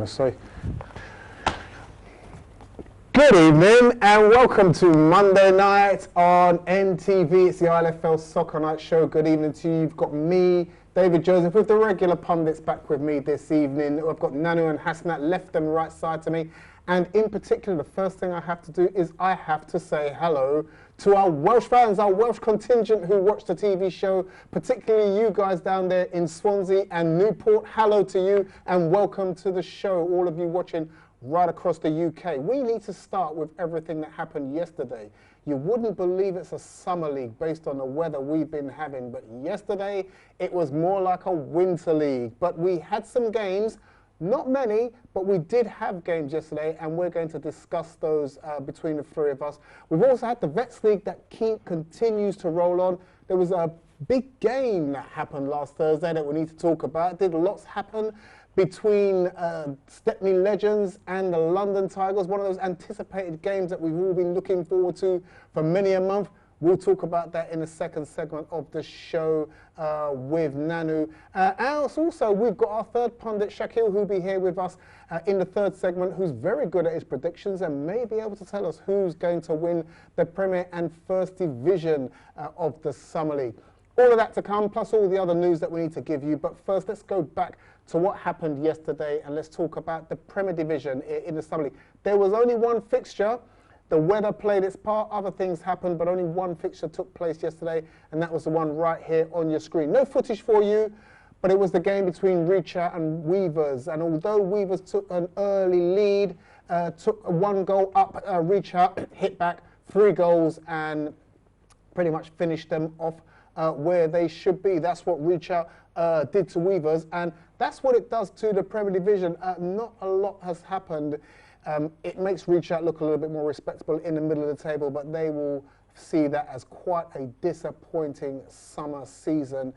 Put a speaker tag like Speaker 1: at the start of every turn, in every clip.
Speaker 1: sorry. Good evening and welcome to Monday night on NTV. It's the ILFL Soccer Night Show. Good evening to you. You've got me, David Joseph, with the regular pundits back with me this evening. I've got Nanu and Hasnat left and right side to me. And in particular, the first thing I have to do is I have to say hello to our Welsh fans, our Welsh contingent who watch the TV show, particularly you guys down there in Swansea and Newport. Hello to you and welcome to the show, all of you watching right across the UK. We need to start with everything that happened yesterday. You wouldn't believe it's a summer league based on the weather we've been having, but yesterday it was more like a winter league. But we had some games. Not many, but we did have games yesterday, and we're going to discuss those between the three of us. We've also had the Vets League that continues to roll on. There was a big game that happened last Thursday that we need to talk about. Did lots happen between Stepney Legends and the London Tigers, one of those anticipated games that we've all been looking forward to for many a month. We'll talk about that in the second segment of the show with Nanu. And also, we've got our third pundit, Shakil, who'll be here with us in the third segment, who's very good at his predictions and may be able to tell us who's going to win the Premier and First Division of the Summer League. All of that to come, plus all the other news that we need to give you. But first, let's go back to what happened yesterday and let's talk about the Premier Division in the Summer League. There was only one fixture. The weather played its part, other things happened, but only one fixture took place yesterday, and that was the one right here on your screen. No footage for you, but it was the game between Reach Out and Weavers, and although Weavers took an early lead, took one goal up, Reach Out hit back 3 goals and pretty much finished them off where they should be. That's what Reach Out did to Weavers, and that's what it does to the Premier Division. Not a lot has happened. It makes Reach Out look a little bit more respectable in the middle of the table, but they will see that as quite a disappointing summer season.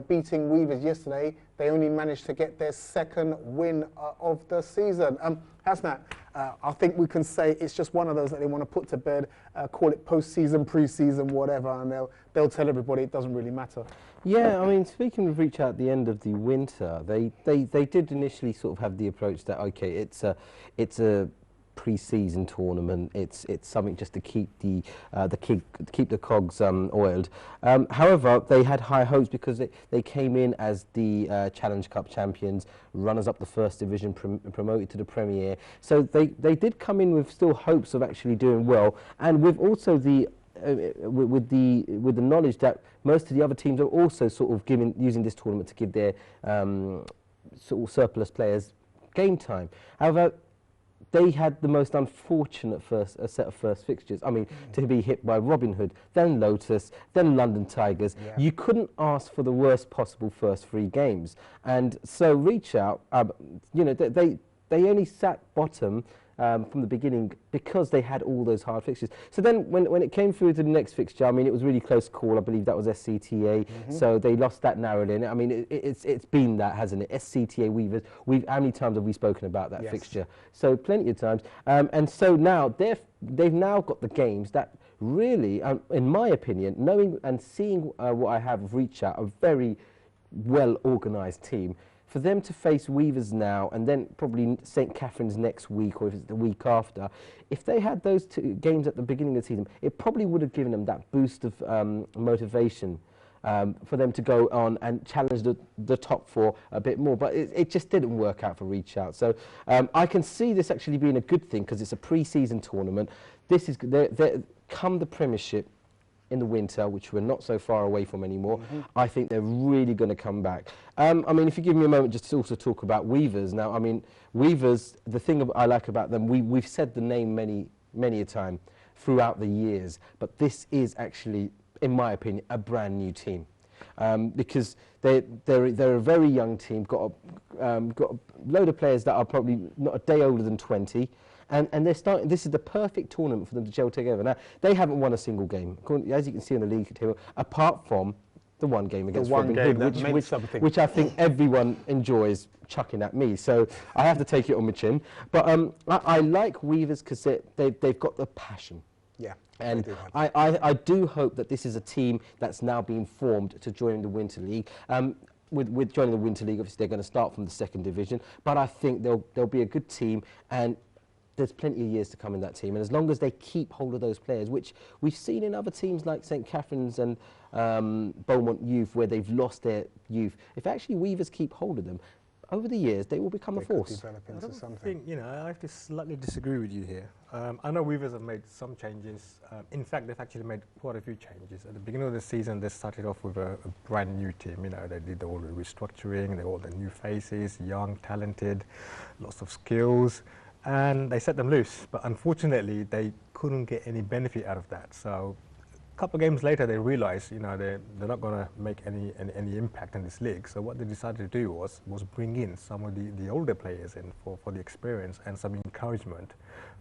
Speaker 1: Beating Weavers yesterday, they only managed to get their second win of the season. Hasnat, I think we can say it's just one of those that they want to put to bed, call it post-season, pre-season, whatever, and they'll tell everybody it doesn't really matter.
Speaker 2: Yeah, I mean, speaking of Reach Out at the end of the winter, they did initially sort of have the approach that, okay, it's a pre-season tournament. It's something just to keep the cogs oiled. However, they had high hopes because they came in as the Challenge Cup champions, runners up the First Division, promoted to the Premier. So they did come in with still hopes of actually doing well, and with also the with the knowledge that most of the other teams are also sort of using this tournament to give their sort of surplus players game time. However, they had the most unfortunate set of first fixtures. I mean, to be hit by Robin Hood, then Lotus, then London Tigers. Yeah. You couldn't ask for the worst possible first 3 games. And so Reach Out, you know, they only sat bottom from the beginning because they had all those hard fixtures. So then when it came through to the next fixture, I mean, it was really close call. I believe that was SCTA. So they lost that narrowly. I mean, it's been that, hasn't it? SCTA Weavers. How many times have we spoken about that fixture? So plenty of times. And so now they've now got the games that really, in my opinion, knowing and seeing what I have of Reach Out, a very well-organised team, for them to face Weavers now and then probably St Catherine's next week, or if it's the week after, if they had those 2 games at the beginning of the season, it probably would have given them that boost of motivation for them to go on and challenge the top 4 a bit more. But it just didn't work out for Reach Out. So I can see this actually being a good thing because it's a pre-season tournament. This is come the Premiership in the winter, which we're not so far away from anymore. I think they're really going to come back. I mean, if you give me a moment just to also talk about Weavers. Now, I mean, Weavers, the thing I like about them, we've said the name many a time throughout the years, but this is actually, in my opinion, a brand new team. Because they're a very young team, got a load of players that are probably not a day older than 20. And they're starting. This is the perfect tournament for them to gel together. Now, they haven't won a single game, as you can see on the league table, apart from the one game against Robin Hood, which I think everyone enjoys chucking at me. So I have to take it on my chin. But I like Weavers because they've got the passion.
Speaker 1: Yeah.
Speaker 2: And I do hope that this is a team that's now being formed to join the Winter League. with joining the Winter League, obviously they're going to start from the second division, but I think they'll be a good team, and there's plenty of years to come in that team. And as long as they keep hold of those players, which we've seen in other teams like St Catherine's and Beaumont Youth, where they've lost their youth, if actually Weavers keep hold of them, over the years they will become a force.
Speaker 1: I don't
Speaker 3: think, I have to slightly disagree with you here. I know Weavers have made some changes. In fact, they've actually made quite a few changes. At the beginning of the season, they started off with a brand new team. They did all the restructuring, they all the new faces, young, talented, lots of skills, and they set them loose. But unfortunately, they couldn't get any benefit out of that. So a couple of games later, they realized, they're not going to make any impact in this league. So what they decided to do was bring in some of the older players in for the experience and some encouragement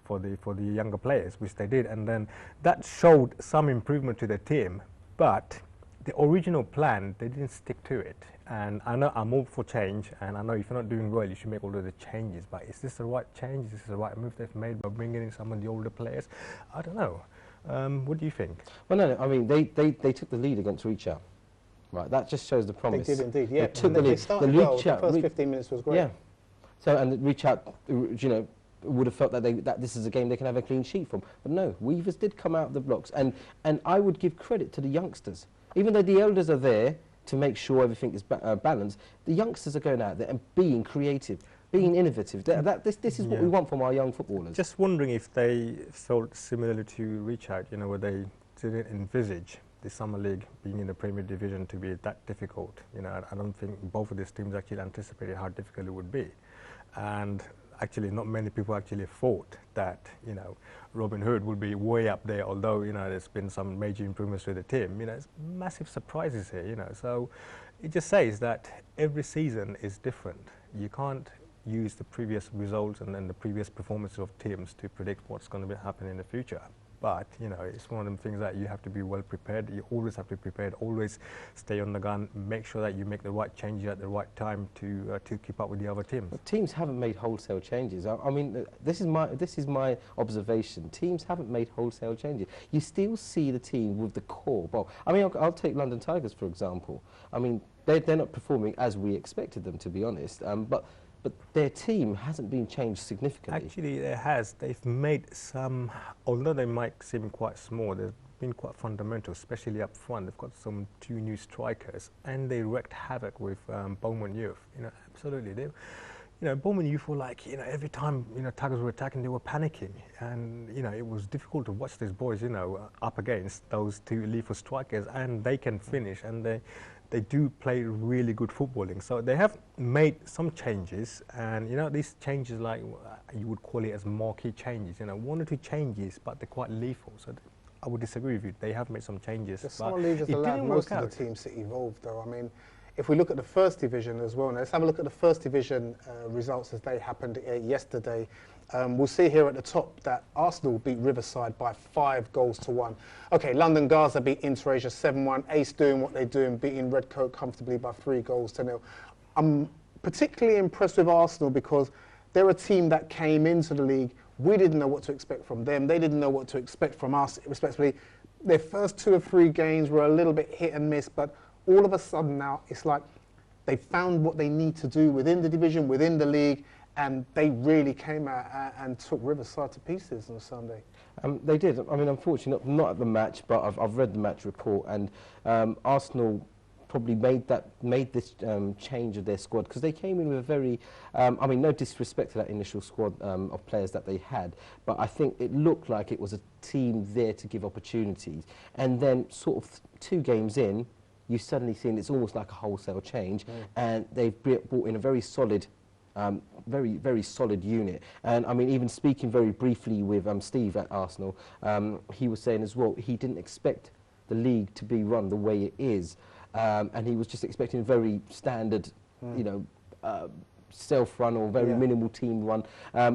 Speaker 3: for the younger players, which they did. And then that showed some improvement to the team. But the original plan, they didn't stick to it. And I know I'm all for change, and I know if you're not doing well, you should make all of the changes. But is this the right change? Is this the right move they've made by bringing in some of the older players? I don't know. What do you think?
Speaker 2: Well, no, I mean, they took the lead against Reach Out. Right, that just shows the promise.
Speaker 1: They did indeed, yeah.
Speaker 2: They took the lead.
Speaker 1: They started well. The first 15 minutes was great.
Speaker 2: Yeah. So, and Reach Out, would have felt that this is a game they can have a clean sheet from. But no, Weavers did come out of the blocks. And I would give credit to the youngsters. Even though the elders are there to make sure everything is balanced, the youngsters are going out there and being creative, being innovative. This is what we want from our young footballers.
Speaker 3: Just wondering if they felt similarly to Reach Out, where they didn't envisage the Summer League being in the Premier Division to be that difficult. I don't think both of these teams actually anticipated how difficult it would be. And actually, not many people actually thought that, Robin Hood would be way up there, although, there's been some major improvements to the team. It's massive surprises here, So it just says that every season is different. You can't use the previous results and then the previous performances of teams to predict what's going to happen in the future. But, it's one of them things that you have to be well prepared. You always have to be prepared, always stay on the gun, make sure that you make the right changes at the right time to keep up with the other teams.
Speaker 2: But teams haven't made wholesale changes. I mean, this is my observation. Teams haven't made wholesale changes. You still see the team with the core. Well, I mean, I'll take London Tigers, for example. I mean, they're not performing as we expected them, to be honest. But their team hasn't been changed significantly.
Speaker 3: Actually, there has. They've made some, although they might seem quite small, they've been quite fundamental, especially up front. They've got two new strikers, and they wreaked havoc with Beaumont Youth. Absolutely. Beaumont Youth were like, every time, Tigers were attacking, they were panicking. And, it was difficult to watch these boys, up against those two lethal strikers, and they can finish, and they do play really good footballing. So they have made some changes, and these changes, like you would call it as marquee changes, one or two changes, but they're quite lethal. So I would disagree with you. They have made some changes.
Speaker 1: The Summer League has allowed most of the teams to evolve, though. I mean, if we look at the first division as well, now let's have a look at the first division results as they happened yesterday. We'll see here at the top that Arsenal beat Riverside by 5-1. Okay, London Gaza beat Interasia 7-1. Ace doing what they're doing, beating Redcoat comfortably by 3-0. I'm particularly impressed with Arsenal because they're a team that came into the league. We didn't know what to expect from them. They didn't know what to expect from us, respectively. Their first 2 or 3 games were a little bit hit and miss, but all of a sudden now it's like they found what they need to do within the division, within the league, and they really came out and took Riverside to pieces on Sunday.
Speaker 2: They did. I mean, unfortunately, not at the match, but I've read the match report, and Arsenal probably made this change of their squad because they came in with a very, I mean, no disrespect to that initial squad of players that they had, but I think it looked like it was a team there to give opportunities, and then sort of 2 games in, you've suddenly seen it's almost like a wholesale change, and they've brought in a very solid. Very, very solid unit. And I mean, even speaking very briefly with Steve at Arsenal, he was saying as well, he didn't expect the league to be run the way it is. And he was just expecting a very standard, self-run or very minimal team run,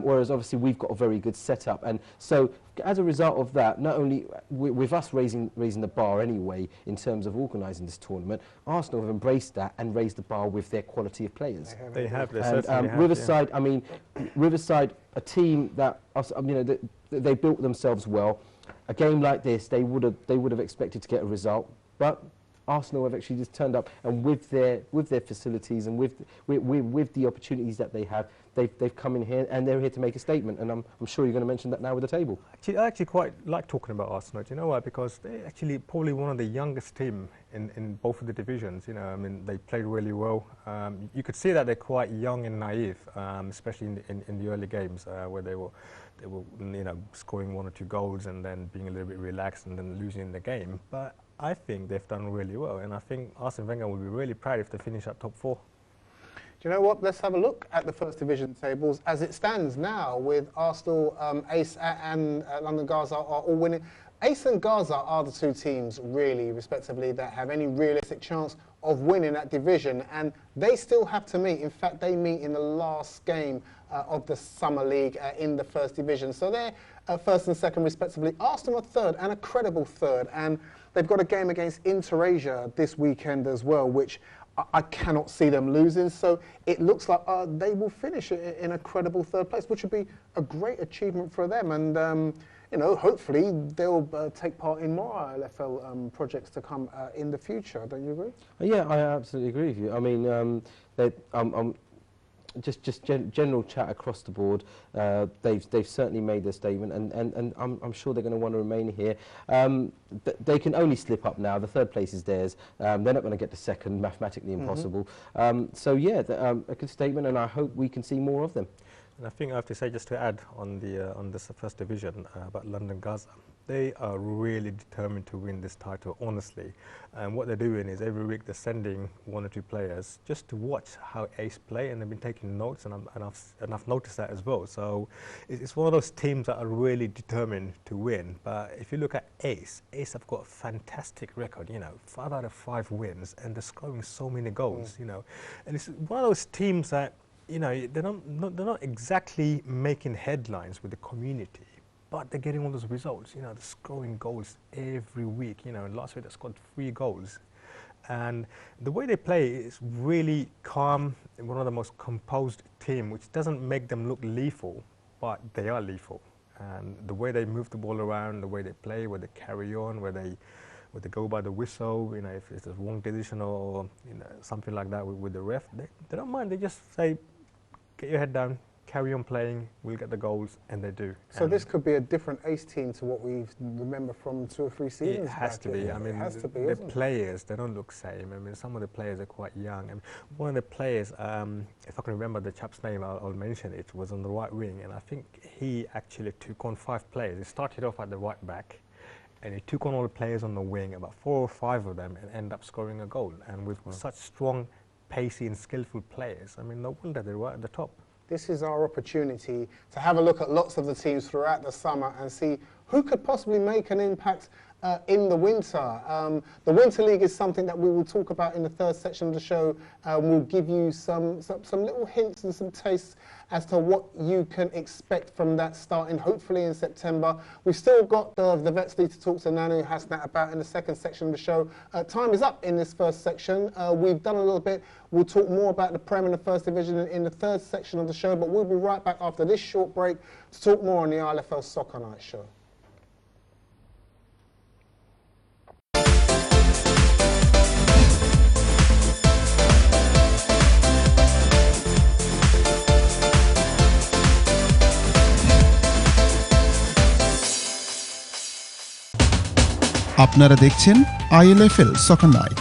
Speaker 2: whereas obviously we've got a very good setup. And so as a result of that, not only with us raising the bar anyway in terms of organising this tournament, Arsenal have embraced that and raised the bar with their quality of players.
Speaker 3: They have. They
Speaker 2: and
Speaker 3: certainly have,
Speaker 2: Riverside, I mean, Riverside, a team that they built themselves well. A game like this, they would have expected to get a result, but Arsenal have actually just turned up, and with their facilities and with the opportunities that they have, they've come in here and they're here to make a statement. And I'm sure you're going to mention that now with the table.
Speaker 3: Actually, I actually quite like talking about Arsenal. Do you know why? Because they're actually probably one of the youngest team in both of the divisions. You know, I mean, they played really well. You could see that they're quite young and naive, especially in the early games where they were, you know, scoring 1 or 2 goals and then being a little bit relaxed and then losing the game. But I think they've done really well, and I think Arsene Wenger will be really proud if they finish at top 4.
Speaker 1: Do you know what? Let's have a look at the First Division tables as it stands now, with Arsenal, Ace and London Gaza are all winning. Ace and Gaza are the 2 teams, really, respectively, that have any realistic chance of winning that division, and they still have to meet. In fact, they meet in the last game of the Summer League in the First Division. So they're first and second, respectively. Arsenal are third, and a credible third, and they've got a game against Inter-Asia this weekend as well, which I cannot see them losing. So it looks like they will finish in a credible third place, which would be a great achievement for them. And you know, hopefully they'll take part in more ILFL projects to come in the future. Don't you agree?
Speaker 2: Yeah, I absolutely agree with you. I mean, just general chat across the board. They've certainly made their statement, and I'm sure they're going to want to remain here. They can only slip up now. The third place is theirs. They're not going to get to second, mathematically impossible. So yeah, a good statement, and I hope we can see more of them.
Speaker 3: And I think I have to say, just to add on this First Division about London Gaza, they are really determined to win this title, honestly. And what they're doing is every week they're sending 1 or 2 players just to watch how Ace play, and they've been taking notes, and I've noticed that as well. So it's one of those teams that are really determined to win. But if you look at Ace have got a fantastic record. You know, 5 out of 5 wins, and they're scoring so many goals. You know, and it's one of those teams that, you know, they're not exactly making headlines with the community, but they're getting all those results. You know, they're scoring goals every week. You know, and last week they scored 3 goals. And the way they play is really calm, and one of the most composed team, which doesn't make them look lethal, but they are lethal. And the way they move the ball around, the way they play, where they carry on, where they go by the whistle, you know, if it's a wrong decision or, you know, something like that with the ref, they don't mind. They just say, get your head down, carry on playing, we'll get the goals, and they do.
Speaker 1: So this could be a different Ace team to what we remember from 2 or 3 seasons.
Speaker 3: It has to be. I mean, the players, they don't look same. I mean, some of the players are quite young. I mean, one of the players, if I can remember the chap's name, I'll mention it, was on the right wing, and I think he actually took on 5 players. He started off at the right back, and he took on all the players on the wing, about 4 or 5 of them, and ended up scoring a goal. And with such strong, pacey and skillful players, I mean, no wonder they're right at the top.
Speaker 1: This is our opportunity to have a look at lots of the teams throughout the summer and see who could possibly make an impact in the winter. The Winter League is something that we will talk about in the third section of the show. We'll give you some little hints and some tastes as to what you can expect from that starting hopefully in September. We've still got the Vets League to talk to Nanu Hasnat about in the second section of the show. Time is up in this first section. We've done a little bit. We'll talk more about the Prem and the First Division in the third section of the show, but we'll be right back after this short break to talk more on the ILFL Soccer Night show.
Speaker 4: আপনারা দেখছেন ILFL Soccer Night।